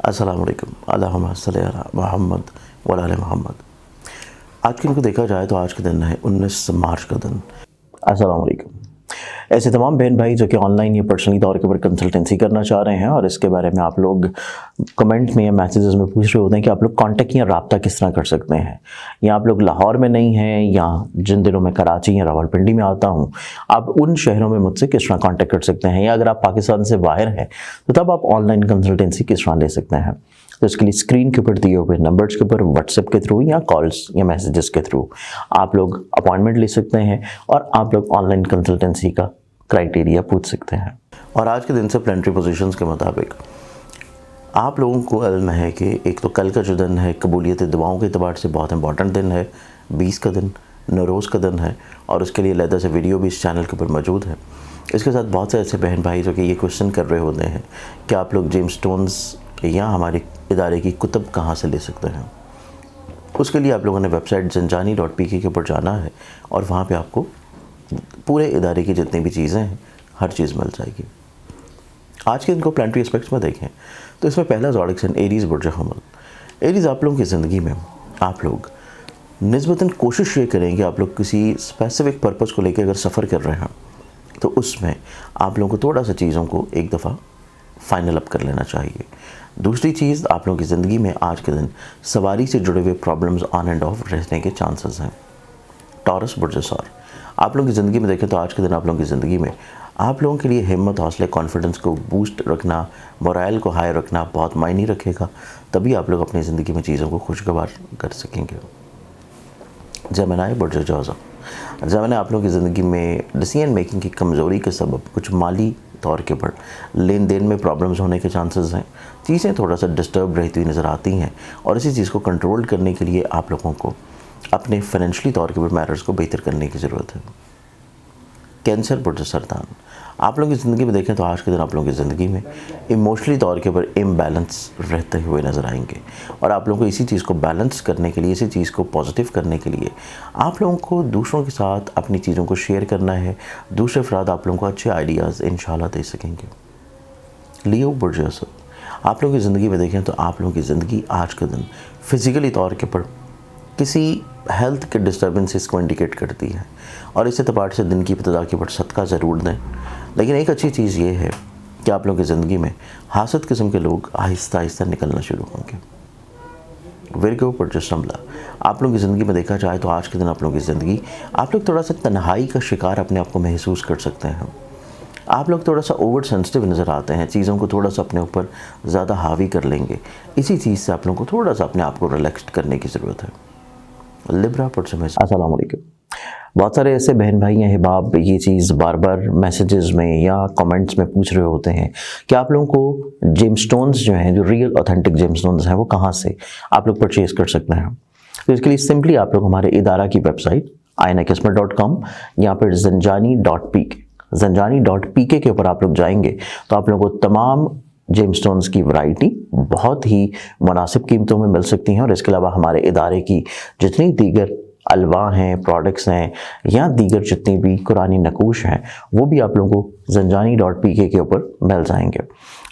अस्सलाम वालेकुम, अल्लाहुम्मा सल्ली अला मुहम्मद व अला मुहम्मद। आज के दिन को देखा जाए तो आज का दिन है 19 मार्च का दिन। अस्सलाम वालेकुम। ऐसे तमाम बहन भाई जो कि ऑनलाइन या पर्सनली तौर के ऊपर कंसल्टेंसी करना चाह रहे हैं और इसके बारे में आप लोग कमेंट में या मैसेजेस में पूछ रहे होते हैं कि आप लोग कांटेक्ट या राब्ता किस तरह कर सकते हैं, या आप लोग लाहौर में नहीं हैं या जिन दिनों में कराची या रावलपिंडी में आता हूं, आप उन शहरों में मुझसे किस तरह कांटेक्ट कर सकते हैं, या अगर आप पाकिस्तान से बाहर हैं तो तब आप ऑनलाइन कंसल्टेंसी किस तरह ले सकते हैं। तो इसके लिए स्क्रीन के ऊपर दिए हुए नंबर्स के ऊपर व्हाट्सएप के थ्रू या कॉल्स या मैसेजेस के थ्रू आप लोग अपॉइंटमेंट ले सकते हैं और आप लोग ऑनलाइन कंसल्टेंसी का क्राइटेरिया पूछ सकते हैं। और आज के दिन से प्लानिटरी पोजीशंस के मुताबिक आप लोगों को इल्म है कि एक तो कल का जो दिन है कबूलियत दुआओं के अतबार से बहुत इंपॉर्टेंट दिन है, 20 का दिन नरोज़ का दिन है, और उसके लिए अलहदा से वीडियो भी इस चैनल के ऊपर मौजूद है। इसके साथ बहुत से ऐसे बहन भाई जो कि ये क्वेश्चन कर रहे होते हैं कि आप लोग जेम्स स्टोन्स या हमारे इदारे की कुतुब कहाँ से ले सकते हैं। उसके लिए आप लोगों ने वेबसाइट zanjani.pk के ऊपर जाना है और वहाँ पे आपको पूरे इदारे की जितनी भी चीज़ें हैं हर चीज़ मिल जाएगी। आज के इनको प्लानिटरी एस्पेक्ट्स में देखें तो इसमें पहला ज़ोडिक साइन एरीज़ बुर्ज हमल। एरीज़ आप लोगों की ज़िंदगी में आप लोग निस्बतन कोशिश ये करें कि आप लोग किसी स्पेसिफिक पर्पज़ को लेकर अगर सफ़र कर रहे हैं तो उसमें आप लोगों को थोड़ा सा चीज़ों को एक दफ़ा फाइनल अप कर लेना चाहिए। दूसरी चीज़, आप लोगों की ज़िंदगी में आज के दिन सवारी से जुड़े हुए प्रॉब्लम्स ऑन एंड ऑफ रहने के चांसेस हैं। टॉरस बुर्ज सौर, आप लोगों की ज़िंदगी में देखें तो आज के दिन आप लोगों की ज़िंदगी में आप लोगों के लिए हिम्मत, हौसले, कॉन्फिडेंस को बूस्ट रखना, मोरल को हाई रखना बहुत मायने रखेगा। तभी आप लोग अपनी ज़िंदगी में चीज़ों को खुशगवार कर सकेंगे। जेमिनी बुर्ज जौज़ा, जेमिनी आप लोगों की ज़िंदगी में डिसीजन मेकिंग की कमज़ोरी के सबब कुछ माली तौर के ऊपर लेन देन में प्रॉब्लम्स होने के चांसेस हैं। चीज़ें थोड़ा सा डिस्टर्ब रहती हुई नज़र आती हैं और इसी चीज़ को कंट्रोल करने के लिए आप लोगों को अपने फाइनेंशियली तौर के ऊपर मैटर्स को बेहतर करने की ज़रूरत है। कैंसर बुर्ज सरतान, आप लोगों की ज़िंदगी में देखें तो आज के दिन आप लोगों की ज़िंदगी में इमोशनली तौर के ऊपर इम्बैलेंस रहते हुए नज़र आएंगे और आप लोगों को इसी चीज़ को बैलेंस करने के लिए, इसी चीज़ को पॉजिटिव करने के लिए आप लोगों को दूसरों के साथ अपनी चीज़ों को शेयर करना है। दूसरे अफराद आप लोगों को अच्छे आइडियाज़ इंशाल्लाह दे सकेंगे। लियो बुर्ज असद, आप लोगों की ज़िंदगी में देखें तो आप लोगों की ज़िंदगी आज के दिन फिज़िकली तौर के ऊपर किसी हेल्थ के डिस्टर्बेंसेस को इंडिकेट करती है और इस एतबार से दिन की इब्तिदा के ऊपर सदका ज़रूर दें। लेकिन एक अच्छी चीज़ ये है कि आप लोगों की ज़िंदगी में हासद किस्म के लोग आहिस्ता आहिस्ता निकलना शुरू होंगे। विर्गो बुर्ज शमला, आप लोगों की ज़िंदगी में देखा जाए तो आज के दिन आप लोगों की ज़िंदगी आप लोग थोड़ा सा तन्हाई का शिकार अपने आप को महसूस कर सकते हैं। आप लोग थोड़ा सा ओवर सेंसिटिव नज़र आते हैं, चीज़ों को थोड़ा सा अपने ऊपर ज़्यादा हावी कर लेंगे। इसी चीज़ से आप लोगों को थोड़ा सा अपने आप को रिलैक्स करने की ज़रूरत है। लिब्रा बुर्ज मेष, अस्सलाम वालेकुम। बहुत सारे ऐसे बहन भाई हैं हिबाब ये चीज़ बार बार मैसेजेस में या कमेंट्स में पूछ रहे होते हैं कि आप लोगों को जेम्स स्टोन्स जो हैं, जो रियल ऑथेंटिक जेम्स स्टोन्स हैं, वो कहाँ से आप लोग परचेज़ कर सकते हैं। तो इसके लिए सिंपली आप लोग हमारे इदारा की वेबसाइट ainakismat.com या फिर zanjani.pk के ऊपर आप लोग जाएंगे तो आप लोगों को तमाम जेम्स स्टोन्स की वैरायटी बहुत ही मुनासिब कीमतों में मिल सकती हैं। और इसके अलावा हमारे इदारे की जितनी दीगर अलवा हैं, प्रोडक्ट्स हैं या दीगर जितनी भी कुरानी नकूश हैं वो भी आप लोगों को zanjani.pk के ऊपर मिल जाएंगे।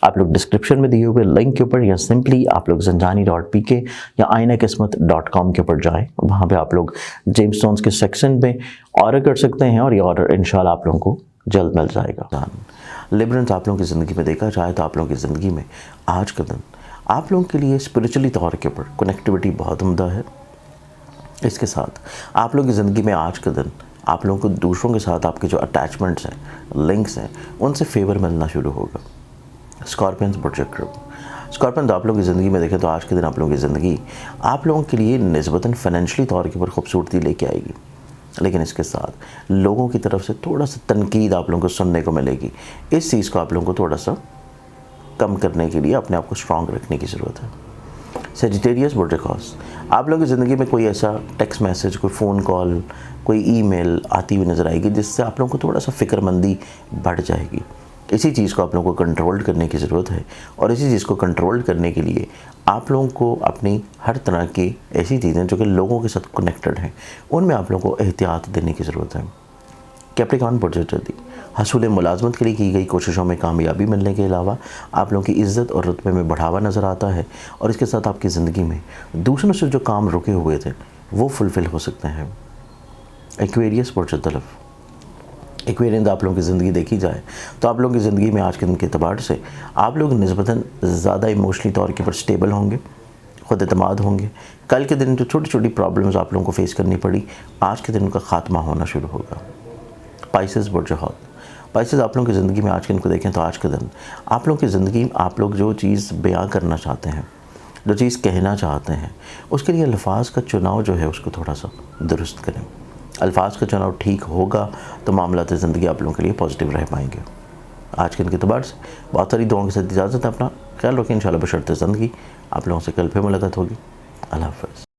आप लोग डिस्क्रिप्शन में दिए हुए लिंक के ऊपर या सिंपली आप लोग zanjani.pk या ainakismat.com के ऊपर जाएं, वहाँ पे आप लोग जेम्स स्टोन्स के सेक्शन में ऑर्डर कर सकते हैं और ये ऑर्डर इंशाल्लाह आप लोगों को जल्द मिल जाएगा। लिबरेंस, आप लोगों की ज़िंदगी में देखा जाए तो आप लोगों की ज़िंदगी में आज का दिन आप लोगों के लिए स्पिरिचुअली तौर के ऊपर कनेक्टिविटी बहुत उम्दा है। इसके साथ आप लोगों की ज़िंदगी में आज का दिन आप लोगों को दूसरों के साथ आपके जो अटैचमेंट्स हैं, लिंक्स हैं, उनसे फेवर मिलना शुरू होगा। स्कॉर्पियंस बुर्ज कृब, स्कॉर्पियन आप लोगों की ज़िंदगी में देखें तो आज के दिन आप लोगों की ज़िंदगी आप लोगों के लिए निस्बतन फाइनेंशियली तौर के ऊपर खूबसूरती लेके आएगी, लेकिन इसके साथ लोगों की तरफ से थोड़ा सा तनकीद आप लोगों को सुनने को मिलेगी। इस चीज़ को आप लोगों को थोड़ा सा कम करने के लिए अपने आप को स्ट्रॉन्ग रखने की ज़रूरत है। सेजिटेरियस बुर्ज कॉस, आप लोगों की ज़िंदगी में कोई ऐसा टेक्स्ट मैसेज, कोई फ़ोन कॉल, कोई ईमेल आती हुई नज़र आएगी जिससे आप लोगों को थोड़ा सा फ़िक्रमंदी बढ़ जाएगी। इसी चीज़ को आप लोगों को कंट्रोल करने की ज़रूरत है और इसी चीज़ को कंट्रोल करने के लिए आप लोगों को अपनी हर तरह की ऐसी चीज़ें जो कि लोगों के साथ कनेक्टेड हैं उनमें आप लोगों को एहतियात देने की ज़रूरत है। कैप्रिकॉर्न बुर्ज जल्दी, حصول ملازمت کے لیے کی گئی کوششوں میں کامیابی ملنے کے علاوہ آپ لوگوں کی عزت اور رتبے میں بڑھاوا نظر آتا ہے، اور اس کے ساتھ آپ کی زندگی میں دوسروں سے جو کام رکے ہوئے تھے وہ فلفل ہو سکتے ہیں۔ ایکویریس برج طلب، ایکویرینس آپ لوگوں کی زندگی دیکھی جائے تو آپ لوگوں کی زندگی میں آج کے دن کے اعتبار سے آپ لوگ نسبتاً زیادہ ایموشنلی طور کے پر سٹیبل ہوں گے، خود اعتماد ہوں گے۔ کل کے دن جو چھوٹی چھوٹی پرابلمز آپ لوگوں کو فیس کرنی پڑی، آج کے دن ان کا خاتمہ ہونا شروع ہوگا۔ پائسز برج حوت، پائسز آپ لوگوں کی زندگی میں آج کے دن کو دیکھیں تو آج کے دن آپ لوگوں کی زندگی میں آپ لوگ جو چیز بیان کرنا چاہتے ہیں، جو چیز کہنا چاہتے ہیں، اس کے لیے الفاظ کا چناؤ جو ہے اس کو تھوڑا سا درست کریں۔ الفاظ کا چناؤ ٹھیک ہوگا تو معاملات زندگی آپ لوگوں کے لیے پازیٹیو رہ پائیں گے۔ آج کے دن کے اعتبار سے بہت ساری دعاؤں کے ساتھ اجازت ہے، اپنا خیال رکھیں، انشاءاللہ بشرط زندگی۔ آپ لوگوں سے کل پھر ملاقات ہوگی۔ اللہ حافظ۔